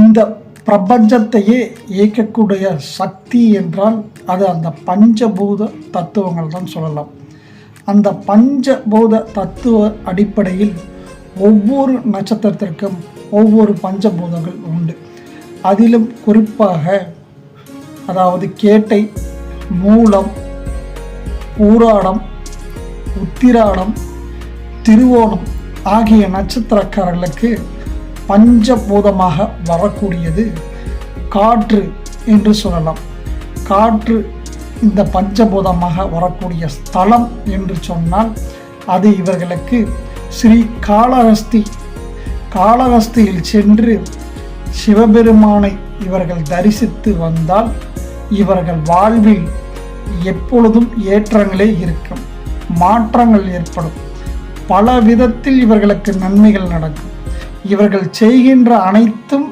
இந்த பிரபஞ்சத்தையே இயக்கக்கூடிய சக்தி என்றால் அது அந்த பஞ்சபூத தத்துவங்கள் தான் சொல்லலாம். அந்த பஞ்சபூத தத்துவ அடிப்படையில் ஒவ்வொரு நட்சத்திரத்திற்கும் ஒவ்வொரு பஞ்சபூதங்கள் உண்டு. அதிலும் குறிப்பாக அதாவது கேட்டை, மூலம், பூராடம், உத்திராடம், திருவோணம் ஆகிய நட்சத்திரக்காரர்களுக்கு பஞ்சபூதமாக வரக்கூடியது காற்று என்று சொல்லலாம். காற்று இந்த பஞ்சபூதமாக வரக்கூடிய ஸ்தலம் என்று சொன்னால் அது இவர்களுக்கு ஸ்ரீ காளஹஸ்தியில் சென்று சிவபெருமானை இவர்கள் தரிசித்து வந்தால் இவர்கள் வாழ்வில் எப்பொழுதும் ஏற்றங்களே இருக்கும், மாற்றங்கள் ஏற்படும், பல விதத்தில் இவர்களுக்கு நன்மைகள் நடக்கும். இவர்கள் செய்கின்ற அனைத்தும்